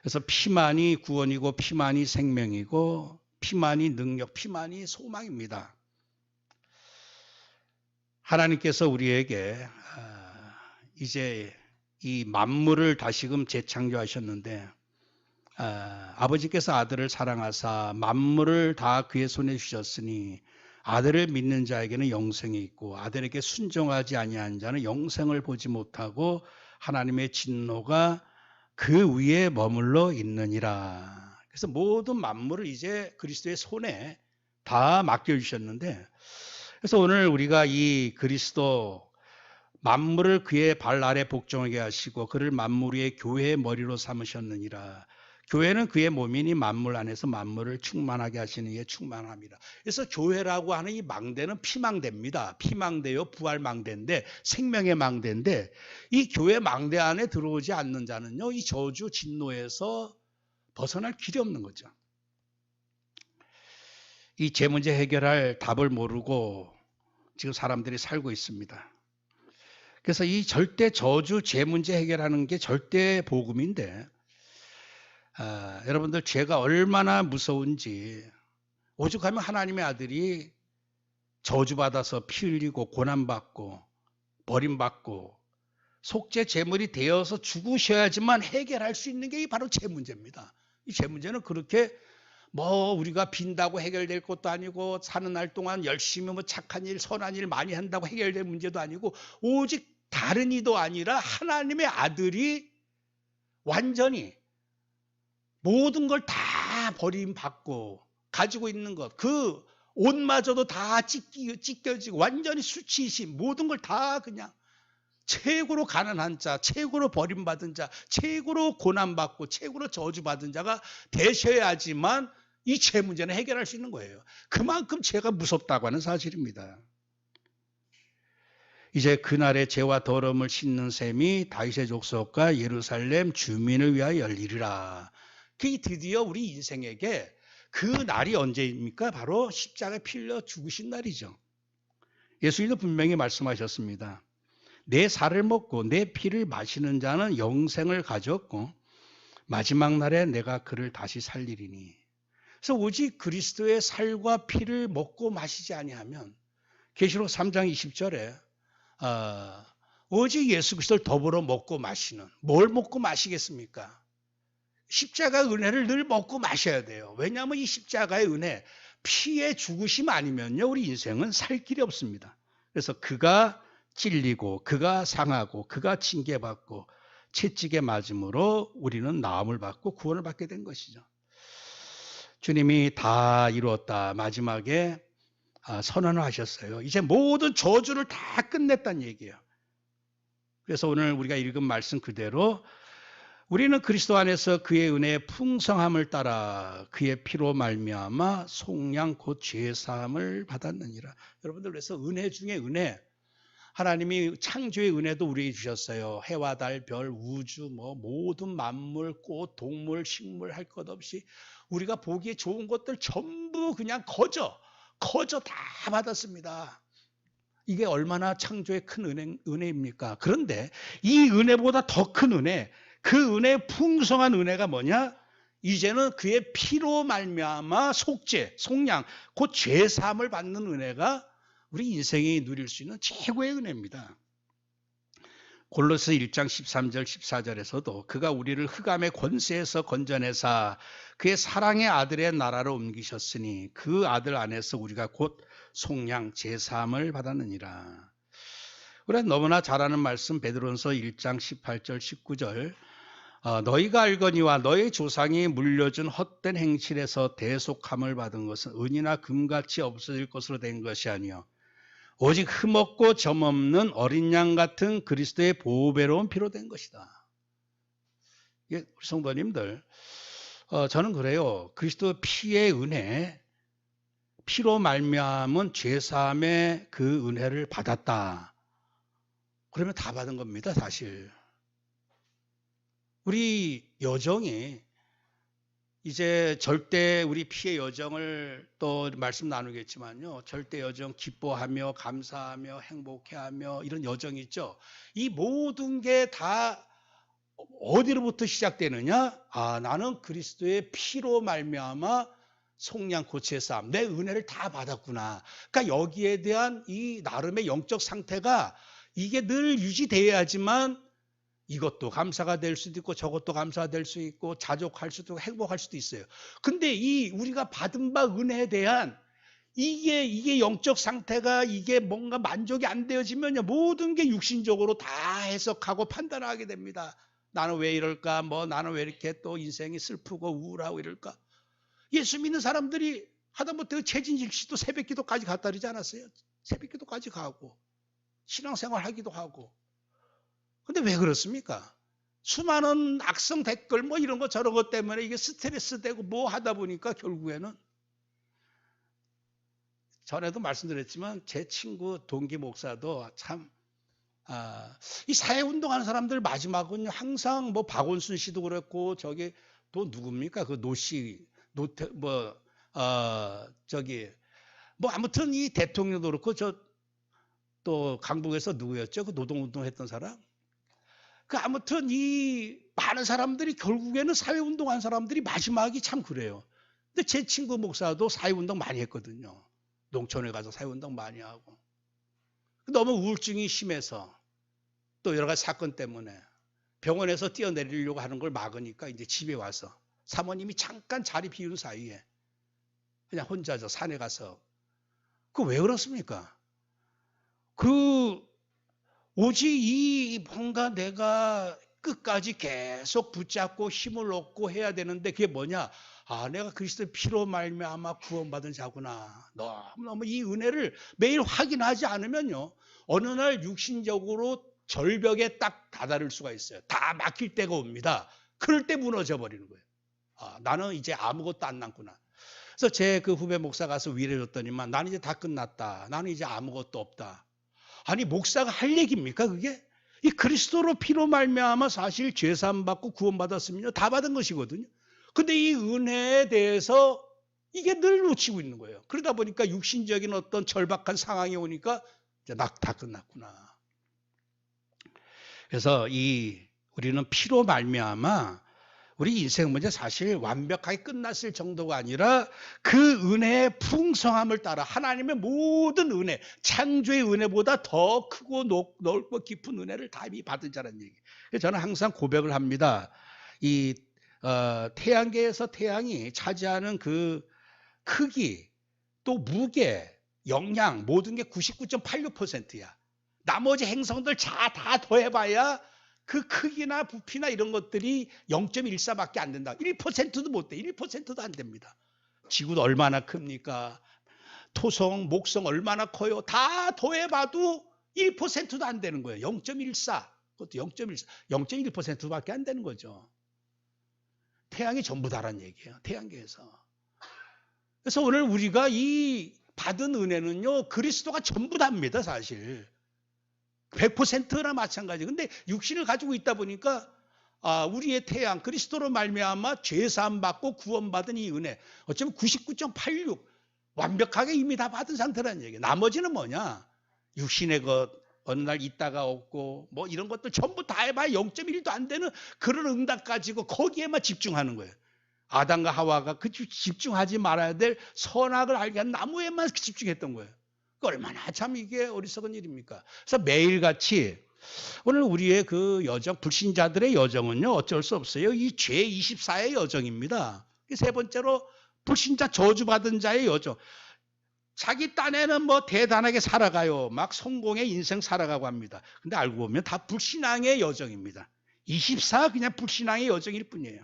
그래서 피만이 구원이고 피만이 생명이고 피만이 능력, 피만이 소망입니다. 하나님께서 우리에게 이제 이 만물을 다시금 재창조하셨는데, 아버지께서 아들을 사랑하사 만물을 다 그의 손에 주셨으니 아들을 믿는 자에게는 영생이 있고 아들에게 순종하지 아니한 자는 영생을 보지 못하고 하나님의 진노가 그 위에 머물러 있느니라. 그래서 모든 만물을 이제 그리스도의 손에 다 맡겨주셨는데, 그래서 오늘 우리가 이 그리스도 만물을 그의 발 아래 복종하게 하시고 그를 만물 위의 교회의 머리로 삼으셨느니라. 교회는 그의 몸이니 만물 안에서 만물을 충만하게 하시는 이에 충만합니다. 그래서 교회라고 하는 이 망대는 피망대입니다. 피망대요, 부활망대인데, 생명의 망대인데, 이 교회 망대 안에 들어오지 않는 자는요, 이 저주 진노에서 벗어날 길이 없는 거죠. 이 죄 문제 해결할 답을 모르고 지금 사람들이 살고 있습니다. 그래서 이 절대 저주 죄 문제 해결하는 게 절대 복음인데, 여러분들 죄가 얼마나 무서운지, 오죽하면 하나님의 아들이 저주받아서 피 흘리고 고난받고 버림받고 속죄 제물이 되어서 죽으셔야지만 해결할 수 있는 게 바로 죄 문제입니다. 이 죄 문제는 그렇게 우리가 빈다고 해결될 것도 아니고 사는 날 동안 열심히 착한 일, 선한 일 많이 한다고 해결될 문제도 아니고, 오직 다른 이도 아니라 하나님의 아들이 완전히 모든 걸 다 버림받고 가지고 있는 것, 그 옷마저도 다 찢겨지고 완전히 수치이신 모든 걸 다 그냥 최고로 가난한 자, 최고로 버림받은 자, 최고로 고난받고 최고로 저주받은 자가 되셔야지만 이 죄 문제는 해결할 수 있는 거예요. 그만큼 죄가 무섭다고 하는 사실입니다. 이제 그날의 죄와 더러움을 씻는 셈이 다윗의 족속과 예루살렘 주민을 위하여 열리리라. 그게 드디어 우리 인생에게 그 날이 언제입니까? 바로 십자가에 피 흘려 죽으신 날이죠. 예수님도 분명히 말씀하셨습니다. 내 살을 먹고 내 피를 마시는 자는 영생을 가졌고 마지막 날에 내가 그를 다시 살리리니. 그래서 오직 그리스도의 살과 피를 먹고 마시지 아니하면 계시록 3장 20절에 오직 예수 그리스도를 더불어 먹고 마시는, 뭘 먹고 마시겠습니까? 십자가 은혜를 늘 먹고 마셔야 돼요. 왜냐하면 이 십자가의 은혜, 피의 죽으심 아니면요 우리 인생은 살 길이 없습니다. 그래서 그가 찔리고 그가 상하고 그가 징계받고 채찍에 맞음으로 우리는 나음을 받고 구원을 받게 된 것이죠. 주님이 다 이루었다 마지막에 선언을 하셨어요. 이제 모든 저주를 다 끝냈다는 얘기예요. 그래서 오늘 우리가 읽은 말씀 그대로 우리는 그리스도 안에서 그의 은혜의 풍성함을 따라 그의 피로 말미암아 속량 곧 죄사함을 받았느니라. 여러분들, 그래서 은혜 중에 은혜, 하나님이 창조의 은혜도 우리에게 주셨어요. 해와 달, 별, 우주, 모든 만물, 꽃, 동물, 식물 할 것 없이 우리가 보기에 좋은 것들 전부 그냥 거저 다 받았습니다. 이게 얼마나 창조의 큰 은혜입니까? 그런데 이 은혜보다 더 큰 은혜, 그 은혜의 풍성한 은혜가 뭐냐? 이제는 그의 피로 말미암아 속죄, 속량, 곧 죄사함을 받는 은혜가 우리 인생이 누릴 수 있는 최고의 은혜입니다. 골로새 1장 13절 14절에서도 그가 우리를 흑암의 권세에서 건져내사 그의 사랑의 아들의 나라로 옮기셨으니 그 아들 안에서 우리가 곧 속량 제사함을 받았느니라. 우리가 너무나 잘 아는 말씀 베드로전서 1장 18절 19절 너희가 알거니와 너희 조상이 물려준 헛된 행실에서 대속함을 받은 것은 은이나 금같이 없어질 것으로 된 것이 아니요 오직 흠없고 점없는 어린 양 같은 그리스도의 보배로운 피로 된 것이다. 우리 성도님들, 저는 그래요. 그리스도 피의 은혜, 피로 말미암은 죄사함의 그 은혜를 받았다. 그러면 다 받은 겁니다, 사실. 우리 여정이 이제 절대 우리 피의 여정을 또 말씀 나누겠지만요. 절대 여정 기뻐하며 감사하며 행복해하며 이런 여정이 있죠. 이 모든 게 다 어디로부터 시작되느냐? 나는 그리스도의 피로 말미암아 속량 고치의 싸움, 내 은혜를 다 받았구나. 그러니까 여기에 대한 이 나름의 영적 상태가 이게 늘 유지돼야지만 이것도 감사가 될 수도 있고 저것도 감사가 될 수 있고 자족할 수도 있고 행복할 수도 있어요. 근데 이 우리가 받은 바 은혜에 대한 이게 영적 상태가 이게 뭔가 만족이 안 되어지면요 모든 게 육신적으로 다 해석하고 판단하게 됩니다. 나는 왜 이럴까? 나는 왜 이렇게 또 인생이 슬프고 우울하고 이럴까? 예수 믿는 사람들이 하다못해 최진실 씨도 새벽기도까지 갔다 그러지 않았어요? 새벽기도까지 가고 신앙생활 하기도 하고. 근데 왜 그렇습니까? 수많은 악성 댓글 이런 거 저런 것 때문에 이게 스트레스 되고 하다 보니까 결국에는 전에도 말씀드렸지만 제 친구 동기 목사도 참 이 사회운동하는 사람들 마지막은 항상 박원순 씨도 그랬고 저기 또 누굽니까? 그 노씨 아무튼 이 대통령도 그렇고 또 강북에서 누구였죠? 그 노동운동 했던 사람? 아무튼 이 많은 사람들이 결국에는 사회운동한 사람들이 마지막이 참 그래요. 근데 제 친구 목사도 사회운동 많이 했거든요. 농촌에 가서 사회운동 많이 하고. 너무 우울증이 심해서 또 여러 가지 사건 때문에 병원에서 뛰어내리려고 하는 걸 막으니까 이제 집에 와서 사모님이 잠깐 자리 비운 사이에 그냥 혼자 산에 가서 왜 그렇습니까? 오직 이 뭔가 내가 끝까지 계속 붙잡고 힘을 얻고 해야 되는데 그게 뭐냐? 내가 그리스도의 피로 말미암아 구원받은 자구나. 너무너무 이 은혜를 매일 확인하지 않으면요. 어느 날 육신적으로 절벽에 딱 다다를 수가 있어요. 다 막힐 때가 옵니다. 그럴 때 무너져 버리는 거예요. 나는 이제 아무것도 안 남구나. 그래서 제 그 후배 목사 가서 위로해줬더니만 나는 이제 다 끝났다. 나는 이제 아무것도 없다. 아니 목사가 할 얘기입니까 그게? 이 그리스도로 피로 말미암아 사실 죄사함 받고 구원받았으면요 다 받은 것이거든요. 근데 이 은혜에 대해서 이게 늘 놓치고 있는 거예요. 그러다 보니까 육신적인 어떤 절박한 상황이 오니까 이제 다 끝났구나. 그래서 우리는 피로 말미암아 우리 인생 문제 사실 완벽하게 끝났을 정도가 아니라 그 은혜의 풍성함을 따라 하나님의 모든 은혜, 창조의 은혜보다 더 크고 넓고 깊은 은혜를 다 이미 받은 자라는 얘기. 저는 항상 고백을 합니다. 태양계에서 태양이 차지하는 그 크기, 또 무게, 영향 모든 게 99.86%야. 나머지 행성들 다 더해봐야 그 크기나 부피나 이런 것들이 0.14밖에 안 된다. 1%도 못 돼. 1%도 안 됩니다. 지구도 얼마나 큽니까? 토성, 목성 얼마나 커요? 다 더해봐도 1%도 안 되는 거예요. 0.14. 그것도 0.14. 0.1%밖에 안 되는 거죠. 태양이 전부 다란 얘기예요. 태양계에서. 그래서 오늘 우리가 이 받은 은혜는요, 그리스도가 전부 답니다, 사실. 100%나 마찬가지. 근데 육신을 가지고 있다 보니까 우리의 태양 그리스도로 말미암아 죄사함 받고 구원받은 이 은혜 어쩌면 99.86 완벽하게 이미 다 받은 상태라는 얘기예요. 나머지는 뭐냐? 육신의 것 어느 날 있다가 없고 뭐 이런 것들 전부 다 해봐야 0.1도 안 되는 그런 응답 가지고 거기에만 집중하는 거예요. 아담과 하와가 그 집중하지 말아야 될 선악을 알게 한 나무에만 집중했던 거예요. 얼마나 참 이게 어리석은 일입니까? 그래서 매일같이 오늘 우리의 그 여정, 불신자들의 여정은요, 어쩔 수 없어요. 이 제24의 여정입니다. 세 번째로 불신자 저주받은 자의 여정. 자기 딴에는 뭐 대단하게 살아가요. 막 성공의 인생 살아가고 합니다. 근데 알고 보면 다 불신앙의 여정입니다. 24 그냥 불신앙의 여정일 뿐이에요.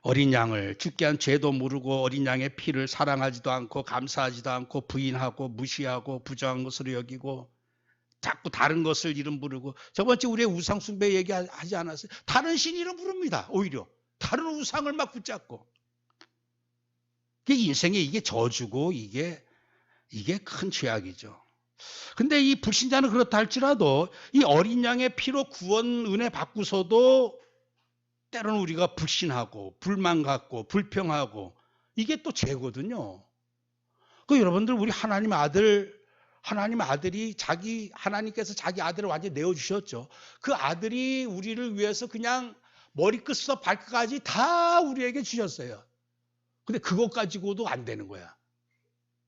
어린 양을 죽게 한 죄도 모르고 어린 양의 피를 사랑하지도 않고 감사하지도 않고 부인하고 무시하고 부정한 것으로 여기고 자꾸 다른 것을 이름 부르고 저번 주에 우리의 우상 숭배 얘기하지 않았어요? 다른 신 이름 부릅니다. 오히려 다른 우상을 막 붙잡고 이게 인생에 이게 저주고 이게 큰 죄악이죠. 근데 이 불신자는 그렇다 할지라도 이 어린 양의 피로 구원 은혜 받고서도 때로는 우리가 불신하고 불만 갖고 불평하고 이게 또 죄거든요. 그 여러분들 우리 하나님의 아들이 하나님께서 자기 아들을 완전히 내어주셨죠. 그 아들이 우리를 위해서 그냥 머리끝부터 발끝까지 다 우리에게 주셨어요. 근데 그것 가지고도 안 되는 거야.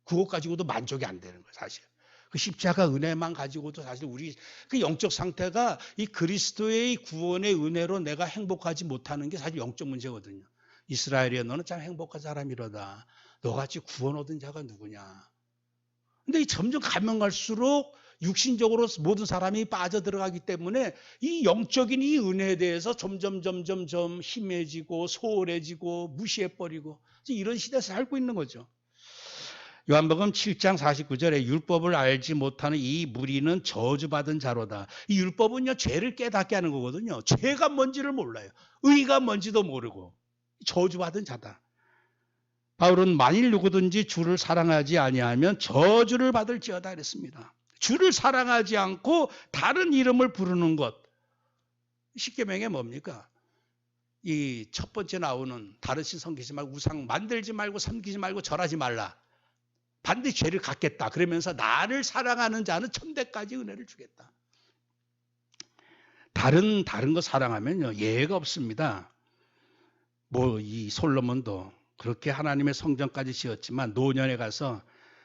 그것 가지고도 만족이 안 되는 거야, 사실. 그 십자가 은혜만 가지고도 사실 우리 그 영적 상태가 이 그리스도의 구원의 은혜로 내가 행복하지 못하는 게 사실 영적 문제거든요. 이스라엘이야 너는 참 행복한 사람이로다. 너같이 구원 얻은 자가 누구냐. 근데 점점 가면 갈수록 육신적으로 모든 사람이 빠져들어가기 때문에 이 영적인 이 은혜에 대해서 점점 힘해지고 소홀해지고 무시해버리고 이런 시대에서 살고 있는 거죠. 요한복음 7장 49절에 율법을 알지 못하는 이 무리는 저주받은 자로다. 이 율법은요 죄를 깨닫게 하는 거거든요. 죄가 뭔지를 몰라요. 의가 뭔지도 모르고 저주받은 자다. 바울은 만일 누구든지 주를 사랑하지 아니하면 저주를 받을지어다 그랬습니다. 주를 사랑하지 않고 다른 이름을 부르는 것. 십계명에 뭡니까? 이 첫 번째 나오는 다른 신 섬기지 말고 우상 만들지 말고 섬기지 말고 절하지 말라. 반드시 죄를 갚겠다. 그러면서 나를 사랑하는 자는 천대까지 은혜를 주겠다. 다른 거 사랑하면요 예외가 없습니다. 뭐 이 솔로몬도 그렇게 하나님의 성전까지 지었지만 노년에 가서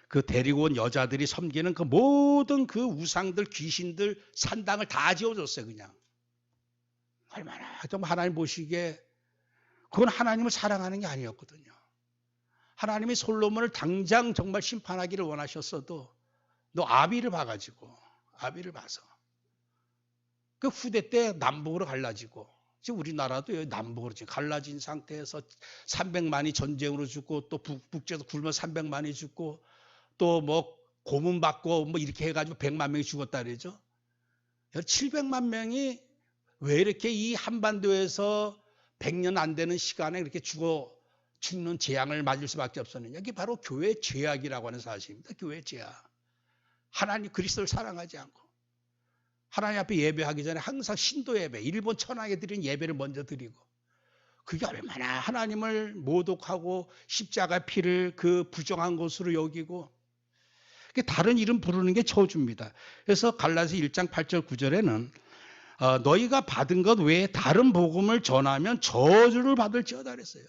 그 데리고 온 여자들이 섬기는 그 모든 그 우상들 귀신들 산당을 다 지어줬어요. 그냥 얼마나 좀 하나님 보시기에 그건 하나님을 사랑하는 게 아니었거든요. 하나님이 솔로몬을 당장 정말 심판하기를 원하셨어도 너 아비를 봐서 그 후대 때 남북으로 갈라지고 지금 우리나라도 남북으로 지금 갈라진 상태에서 300만이 전쟁으로 죽고 또 북쪽에서 굶어 300만이 죽고 또 뭐 고문 받고 뭐 이렇게 해가지고 100만 명이 죽었다 그러죠. 700만 명이 왜 이렇게 이 한반도에서 100년 안 되는 시간에 이렇게 죽는 재앙을 맞을 수밖에 없었느냐. 이게 바로 교회의 죄악이라고 하는 사실입니다. 교회의 죄악. 하나님 그리스도를 사랑하지 않고 하나님 앞에 예배하기 전에 항상 신도 예배, 일본 천황에 드리는 예배를 먼저 드리고 그게 얼마나 하나님을 모독하고 십자가 피를 그 부정한 것으로 여기고 다른 이름 부르는 게 저주입니다. 그래서 갈라디아 1장 8절 9절에는 너희가 받은 것 외에 다른 복음을 전하면 저주를 받을지어다 그랬어요.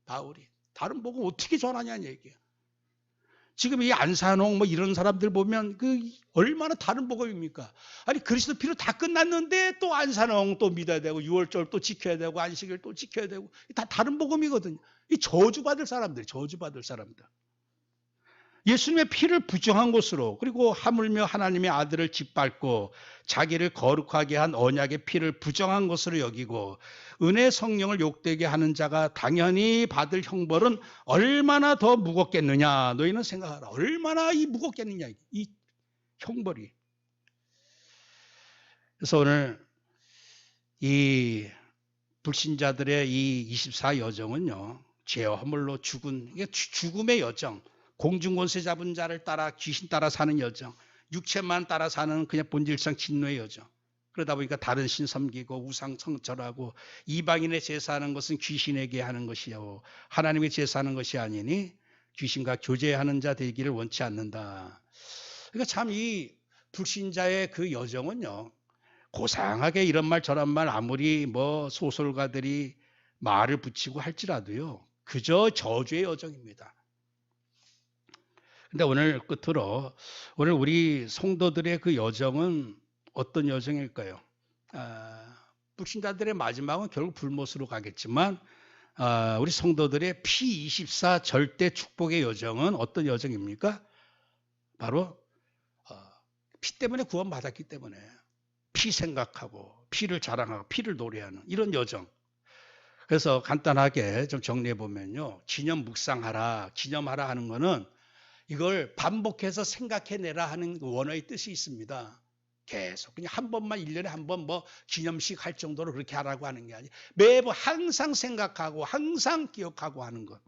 바울이. 다른 복음 어떻게 전하냐는 얘기예요. 지금 이 안산홍 뭐 이런 사람들 보면 얼마나 다른 복음입니까? 아니 그리스도 피로 다 끝났는데 또 안산홍 또 믿어야 되고 6월절 또 지켜야 되고 안식일 또 지켜야 되고 다 다른 복음이거든요. 이 저주받을 사람들, 저주받을 사람들. 예수님의 피를 부정한 것으로 그리고 하물며 하나님의 아들을 짓밟고 자기를 거룩하게 한 언약의 피를 부정한 것으로 여기고 은혜 성령을 욕되게 하는 자가 당연히 받을 형벌은 얼마나 더 무겁겠느냐. 너희는 생각하라. 얼마나 무겁겠느냐. 이 형벌이. 그래서 오늘 이 불신자들의 이 24 여정은요. 죄와 허물로 죽은 이게 죽음의 여정. 공중권세 잡은 자를 따라 귀신 따라 사는 여정, 육체만 따라 사는 그냥 본질상 진노의 여정. 그러다 보니까 다른 신 섬기고 우상 성절하고 이방인의 제사하는 것은 귀신에게 하는 것이요 하나님의 제사하는 것이 아니니 귀신과 교제하는 자 되기를 원치 않는다. 그러니까 참 이 불신자의 그 여정은요. 고상하게 이런 말 저런 말 아무리 뭐 소설가들이 말을 붙이고 할지라도요. 그저 저주의 여정입니다. 근데 오늘 끝으로 오늘 우리 성도들의 그 여정은 어떤 여정일까요? 불신자들의 마지막은 결국 불못으로 가겠지만 우리 성도들의 P24 절대 축복의 여정은 어떤 여정입니까? 바로 피 때문에 구원받았기 때문에 피 생각하고 피를 자랑하고 피를 노래하는 이런 여정. 그래서 간단하게 좀 정리해 보면요. 기념 묵상하라, 기념하라 하는 거는 이걸 반복해서 생각해내라 하는 원어의 뜻이 있습니다. 계속 그냥 한 번만 1년에 한 번 뭐 기념식 할 정도로 그렇게 하라고 하는 게 아니라 매번 항상 생각하고 항상 기억하고 하는 것.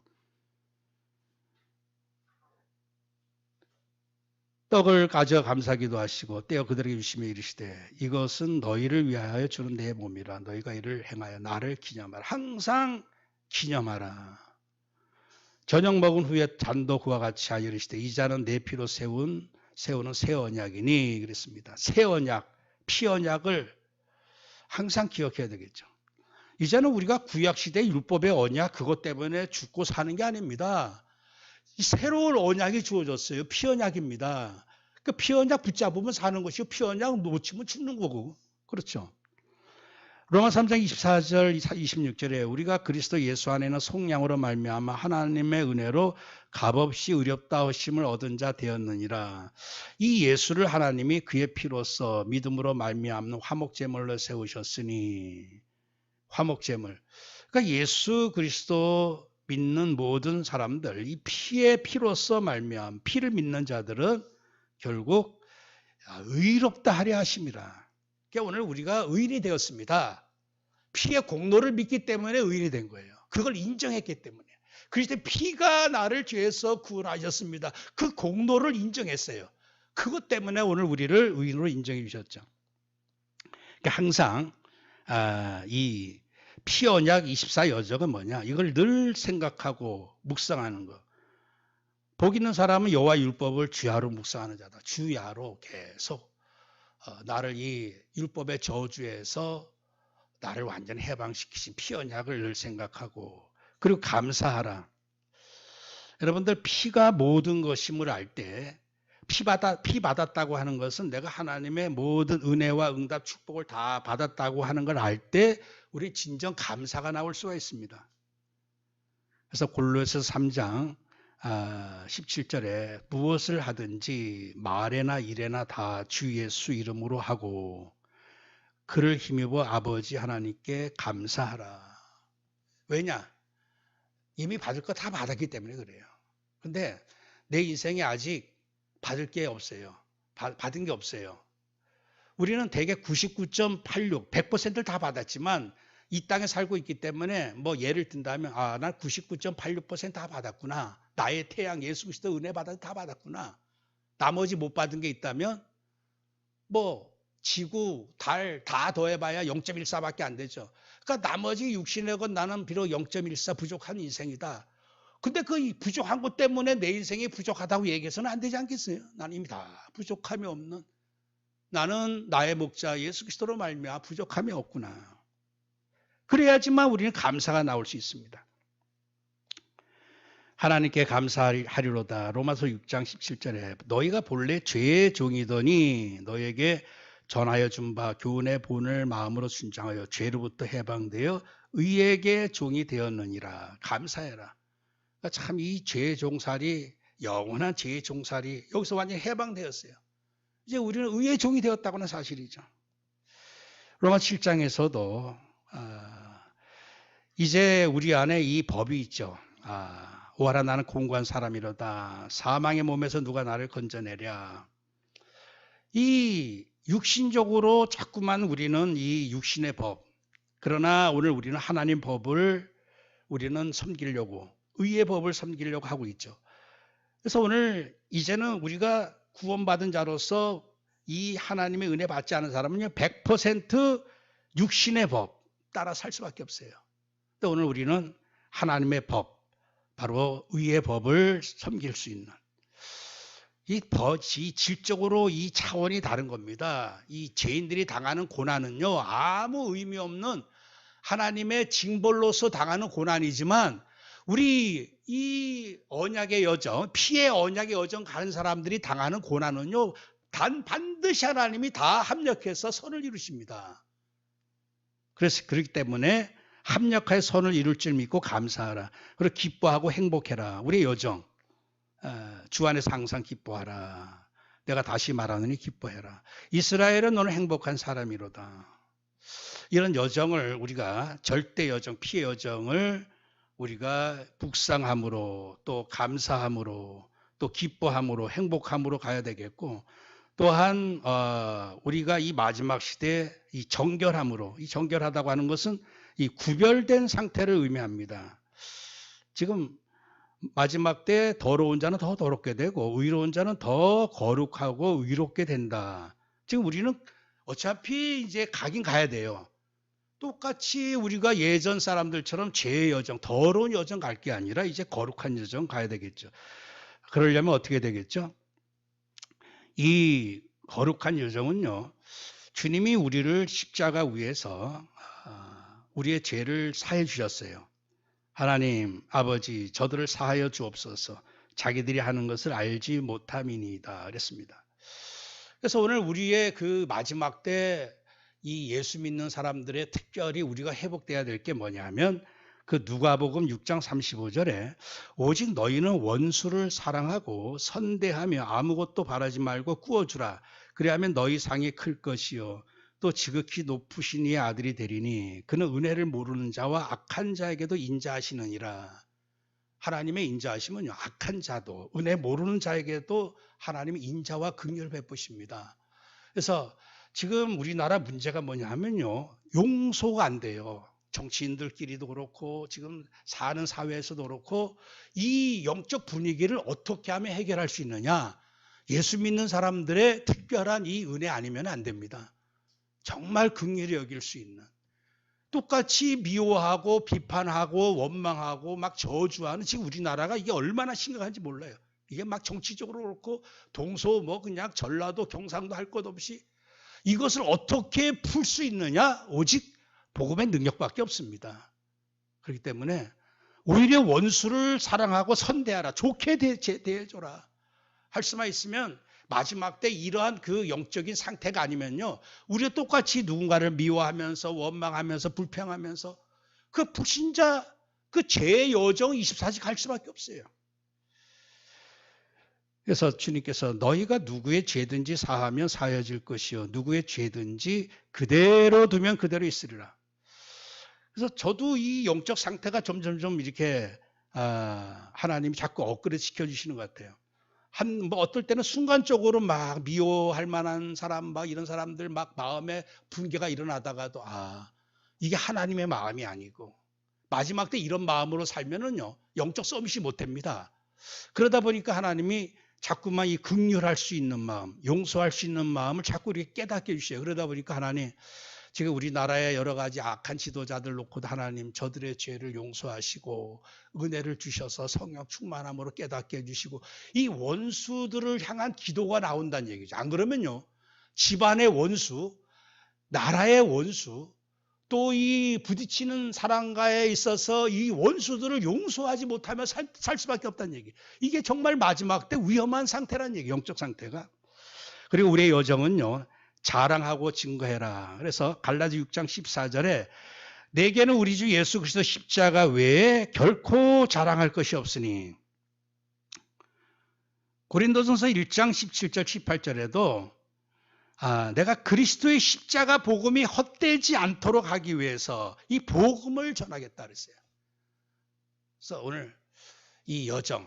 떡을 가져 감사기도 하시고 떼어 그들에게 주시며 이르시되 이것은 너희를 위하여 주는 내 몸이라 너희가 이를 행하여 나를 기념하라. 항상 기념하라. 저녁 먹은 후에 잔도 그와 같이 하여 이르시되 이 잔은 내 피로 세우는 새 언약이니 그랬습니다. 새 언약, 피 언약을 항상 기억해야 되겠죠. 이제는 우리가 구약시대 율법의 언약 그것 때문에 죽고 사는 게 아닙니다. 이 새로운 언약이 주어졌어요. 피 언약입니다. 그 피 언약 붙잡으면 사는 것이고 피 언약 놓치면 죽는 거고. 그렇죠. 로마 3장 24절 26절에 우리가 그리스도 예수 안에는 속량으로 말미암아 하나님의 은혜로 값없이 의롭다 하심을 얻은 자 되었느니라. 이 예수를 하나님이 그의 피로써 믿음으로 말미암는 화목제물로 세우셨으니 화목제물. 그러니까 예수 그리스도 믿는 모든 사람들 이 피의 피로써 말미암 피를 믿는 자들은 결국 의롭다 하려 하심이라. 그러니까 오늘 우리가 의인이 되었습니다. 피의 공로를 믿기 때문에 의인이 된 거예요. 그걸 인정했기 때문에. 그리스도의 피가 나를 죄에서 구원하셨습니다. 그 공로를 인정했어요. 그것 때문에 오늘 우리를 의인으로 인정해 주셨죠. 그러니까 항상 이 피언약 24 여정은 뭐냐? 이걸 늘 생각하고 묵상하는 거. 복 있는 사람은 여호와 율법을 주야로 묵상하는 자다. 주야로 계속 나를 이 율법의 저주에서 나를 완전히 해방시키신 피언약을 늘 생각하고 그리고 감사하라. 여러분들 피가 모든 것임을 알 때 피 받았다고 하는 것은 내가 하나님의 모든 은혜와 응답 축복을 다 받았다고 하는 걸 알 때 우리 진정 감사가 나올 수가 있습니다. 그래서 골로새서 3장 17절에 무엇을 하든지 말에나 일에나 다 주 예수 이름으로 하고 그를 힘입어 아버지 하나님께 감사하라. 왜냐? 이미 받을 거 다 받았기 때문에 그래요. 근데 내 인생에 아직 받을 게 없어요. 받은 게 없어요. 우리는 대개 99.86, 100%를 다 받았지만 이 땅에 살고 있기 때문에 뭐 예를 든다면 난 99.86% 다 받았구나. 나의 태양 예수 그리스도 은혜 받아서 다 받았구나. 나머지 못 받은 게 있다면 뭐 지구, 달 다 더해봐야 0.14밖에 안 되죠. 그러니까 나머지 육신의 것 나는 비록 0.14 부족한 인생이다. 근데 그 부족한 것 때문에 내 인생이 부족하다고 얘기해서는 안 되지 않겠어요? 나는 이미 다 부족함이 없는, 나는 나의 목자 예수 그리스도로 말미암아 부족함이 없구나. 그래야지만 우리는 감사가 나올 수 있습니다. 하나님께 감사하리로다. 로마서 6장 17절에 너희가 본래 죄의 종이더니 너에게 전하여 준 바 교훈의 본을 마음으로 순종하여 죄로부터 해방되어 의에게 종이 되었느니라. 감사해라. 그러니까 참 이 죄의 종살이, 영원한 죄의 종살이 여기서 완전히 해방되었어요. 이제 우리는 의의 종이 되었다고는 사실이죠. 로마 7장에서도 이제 우리 안에 이 법이 있죠. 오하라 나는 공고한 사람이로다. 사망의 몸에서 누가 나를 건져내랴. 이 육신적으로 자꾸만 우리는 이 육신의 법, 그러나 오늘 우리는 하나님 법을 우리는 섬기려고, 의의 법을 섬기려고 하고 있죠. 그래서 오늘 이제는 우리가 구원받은 자로서 이 하나님의 은혜 받지 않은 사람은요 100% 육신의 법 따라 살 수밖에 없어요. 근데 오늘 우리는 하나님의 법, 바로 의의 법을 섬길 수 있는, 이 법이 질적으로 이 차원이 다른 겁니다. 이 죄인들이 당하는 고난은요 아무 의미 없는 하나님의 징벌로서 당하는 고난이지만, 우리 이 언약의 여정, 피의 언약의 여정 가는 사람들이 당하는 고난은요 반드시 하나님이 다 합력해서 선을 이루십니다. 그래서 그렇기 때문에 합력하여 선을 이룰 줄 믿고 감사하라. 그리고 기뻐하고 행복해라. 우리의 여정, 주 안에서 항상 기뻐하라. 내가 다시 말하느니 기뻐해라. 이스라엘은 너는 행복한 사람이로다. 이런 여정을 우리가, 절대 여정, 피의 여정을 우리가 묵상함으로, 또 감사함으로, 또 기뻐함으로, 행복함으로 가야 되겠고, 또한 우리가 이 마지막 시대에 이 정결함으로, 이 정결하다고 하는 것은 이 구별된 상태를 의미합니다. 지금 마지막 때 더러운 자는 더 더럽게 되고 의로운 자는 더 거룩하고 의롭게 된다. 지금 우리는 어차피 이제 가긴 가야 돼요. 똑같이 우리가 예전 사람들처럼 죄의 여정, 더러운 여정 갈 게 아니라 이제 거룩한 여정 가야 되겠죠. 그러려면 어떻게 되겠죠? 이 거룩한 여정은요, 주님이 우리를 십자가 위에서 우리의 죄를 사해 주셨어요. 하나님 아버지 저들을 사하여 주옵소서, 자기들이 하는 것을 알지 못함이니이다 그랬습니다. 그래서 오늘 우리의 그 마지막 때 이 예수 믿는 사람들의 특별히 우리가 회복돼야 될 게 뭐냐면, 그 누가복음 6장 35절에 오직 너희는 원수를 사랑하고 선대하며 아무것도 바라지 말고 꾸어주라. 그리하면 너희 상이 클 것이요 또 지극히 높으신 이의 아들이 되리니 그는 은혜를 모르는 자와 악한 자에게도 인자하시느니라. 하나님의 인자하심은요 악한 자도, 은혜 모르는 자에게도 하나님의 인자와 긍휼을 베푸십니다. 그래서 지금 우리나라 문제가 뭐냐 하면요, 용서가 안 돼요. 정치인들끼리도 그렇고 지금 사는 사회에서도 그렇고, 이 영적 분위기를 어떻게 하면 해결할 수 있느냐, 예수 믿는 사람들의 특별한 이 은혜 아니면 안 됩니다. 정말 긍휼히 여길 수 있는, 똑같이 미워하고 비판하고 원망하고 막 저주하는 지금 우리나라가 이게 얼마나 심각한지 몰라요. 이게 막 정치적으로 그렇고 동서 뭐 그냥 전라도 경상도 할 것 없이 이것을 어떻게 풀 수 있느냐? 오직 복음의 능력밖에 없습니다. 그렇기 때문에 오히려 원수를 사랑하고 선대하라, 좋게 대해줘라 할 수만 있으면, 마지막 때 이러한 그 영적인 상태가 아니면요 우리가 똑같이 누군가를 미워하면서 원망하면서 불평하면서 그 불신자 그 죄의 여정 24시간 갈 수밖에 없어요. 그래서 주님께서 너희가 누구의 죄든지 사하면 사해질 것이요 누구의 죄든지 그대로 두면 그대로 있으리라. 그래서 저도 이 영적 상태가 점점 이렇게 하나님이 자꾸 업그레이드 시켜주시는 것 같아요. 뭐 어떨 때는 순간적으로 막 미워할 만한 사람, 막 이런 사람들 막 마음에 분개가 일어나다가도 이게 하나님의 마음이 아니고, 마지막 때 이런 마음으로 살면은요 영적 서밋이 못 됩니다. 그러다 보니까 하나님이 자꾸만 이 긍휼할 수 있는 마음, 용서할 수 있는 마음을 자꾸 이렇게 깨닫게 해주셔요. 그러다 보니까 하나님 지금 우리나라에 여러 가지 악한 지도자들 놓고 하나님 저들의 죄를 용서하시고 은혜를 주셔서 성령 충만함으로 깨닫게 해주시고 이 원수들을 향한 기도가 나온다는 얘기죠. 안 그러면요, 집안의 원수, 나라의 원수, 또 이 부딪히는 사랑가에 있어서 이 원수들을 용서하지 못하면 살 수밖에 없다는 얘기. 이게 정말 마지막 때 위험한 상태라는 얘기, 영적 상태가. 그리고 우리의 여정은요, 자랑하고 증거해라. 그래서 갈라디 6장 14절에 내게는 우리 주 예수 그리스도 십자가 외에 결코 자랑할 것이 없으니, 고린도전서 1장 17절 18절에도 내가 그리스도의 십자가 복음이 헛되지 않도록 하기 위해서 이 복음을 전하겠다 그랬어요. 그래서 오늘 이 여정,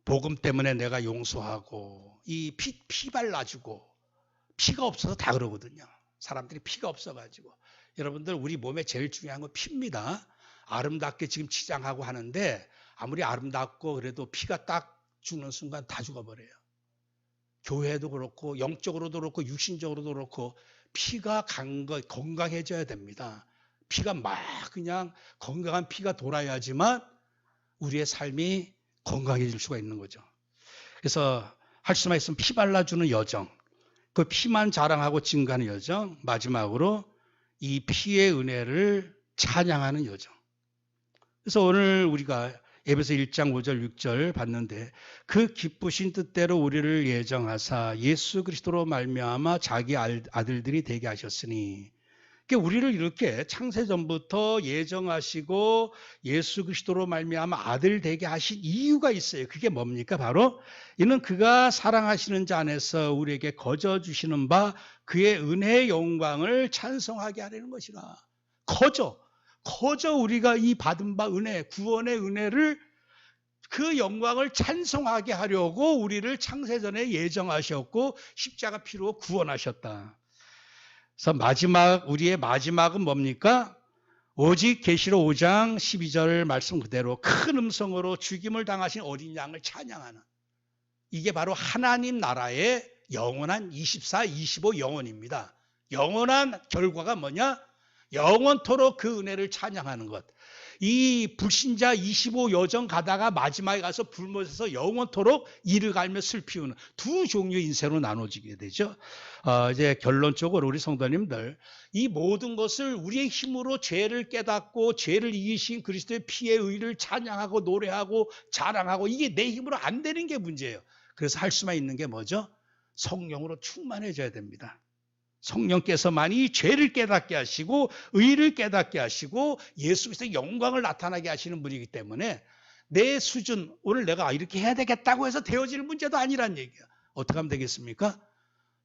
복음 때문에 내가 용서하고 이 피 발라주고, 피가 없어서 다 그러거든요. 사람들이 피가 없어가지고. 여러분들 우리 몸에 제일 중요한 건 피입니다. 아름답게 지금 치장하고 하는데 아무리 아름답고 그래도 피가 딱 죽는 순간 다 죽어버려요. 교회도 그렇고 영적으로도 그렇고 육신적으로도 그렇고 피가 건강해져야 됩니다. 피가 막 그냥 건강한 피가 돌아야지만 우리의 삶이 건강해질 수가 있는 거죠. 그래서 할 수만 있으면 피 발라주는 여정, 그 피만 자랑하고 증거하는 여정, 마지막으로 이 피의 은혜를 찬양하는 여정. 그래서 오늘 우리가 에베소 1장 5절 6절 봤는데 그 기쁘신 뜻대로 우리를 예정하사 예수 그리스도로 말미암아 자기 아들들이 되게 하셨으니, 그러니까 우리를 이렇게 창세전부터 예정하시고 예수 그리스도로 말미암아 아들 되게 하신 이유가 있어요. 그게 뭡니까? 바로 이는 그가 사랑하시는 자 안에서 우리에게 거저 주시는 바 그의 은혜의 영광을 찬송하게 하려는 것이라. 거저 우리가 이 받은 바 은혜, 구원의 은혜를, 그 영광을 찬송하게 하려고 우리를 창세전에 예정하셨고 십자가 피로 구원하셨다. 그래서 우리의 마지막은 뭡니까? 오직 계시록 5장 12절 말씀 그대로 큰 음성으로 죽임을 당하신 어린 양을 찬양하는, 이게 바로 하나님 나라의 영원한 24, 25 영원입니다. 영원한 결과가 뭐냐? 영원토록 그 은혜를 찬양하는 것. 이 불신자 25 여정 가다가 마지막에 가서 불못에서 영원토록 이를 갈며 슬피우는 두 종류의 인생으로 나눠지게 되죠. 이제 결론적으로 우리 성도님들, 이 모든 것을 우리의 힘으로 죄를 깨닫고 죄를 이기신 그리스도의 피의 의를 찬양하고 노래하고 자랑하고, 이게 내 힘으로 안 되는 게 문제예요. 그래서 할 수만 있는 게 뭐죠? 성령으로 충만해져야 됩니다. 성령께서만 이 죄를 깨닫게 하시고 의를 깨닫게 하시고 예수 그리스도의 영광을 나타나게 하시는 분이기 때문에 내 수준, 오늘 내가 이렇게 해야 되겠다고 해서 되어지는 문제도 아니란 얘기야. 어떻게 하면 되겠습니까?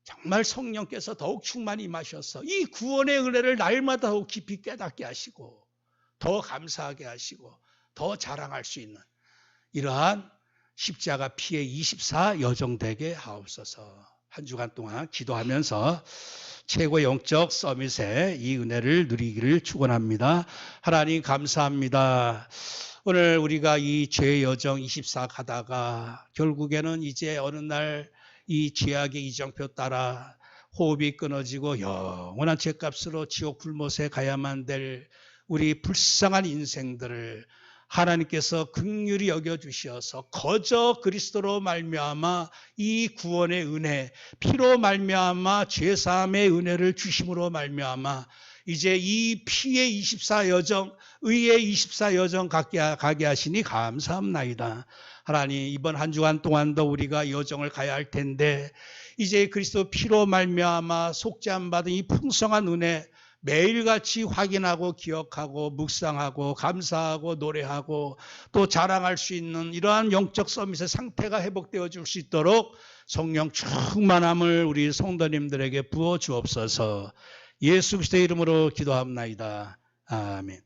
정말 성령께서 더욱 충만히 임하셔서 이 구원의 은혜를 날마다 더욱 깊이 깨닫게 하시고 더 감사하게 하시고 더 자랑할 수 있는 이러한 십자가 피의 24 여정 되게 하옵소서. 한 주간 동안 기도하면서 최고 영적 서밋의 이 은혜를 누리기를 축원합니다. 하나님 감사합니다. 오늘 우리가 이 죄의 여정 24 가다가 결국에는 이제 어느 날 이 죄악의 이정표 따라 호흡이 끊어지고 영원한 죄값으로 지옥 불못에 가야만 될 우리 불쌍한 인생들을 하나님께서 긍휼히 여겨주시어서 거저 그리스도로 말미암아 이 구원의 은혜, 피로 말미암아 죄사함의 은혜를 주심으로 말미암아 이제 이 피의 24 여정, 의의 24 여정 가게 하시니 감사합나이다. 하나님, 이번 한 주간 동안도 우리가 여정을 가야 할 텐데 이제 그리스도 피로 말미암아 속죄함 받은 이 풍성한 은혜 매일같이 확인하고 기억하고 묵상하고 감사하고 노래하고 또 자랑할 수 있는 이러한 영적 서밋의 상태가 회복되어 줄 수 있도록 성령 충만함을 우리 성도님들에게 부어 주옵소서. 예수 그리스도의 이름으로 기도합나이다. 아멘.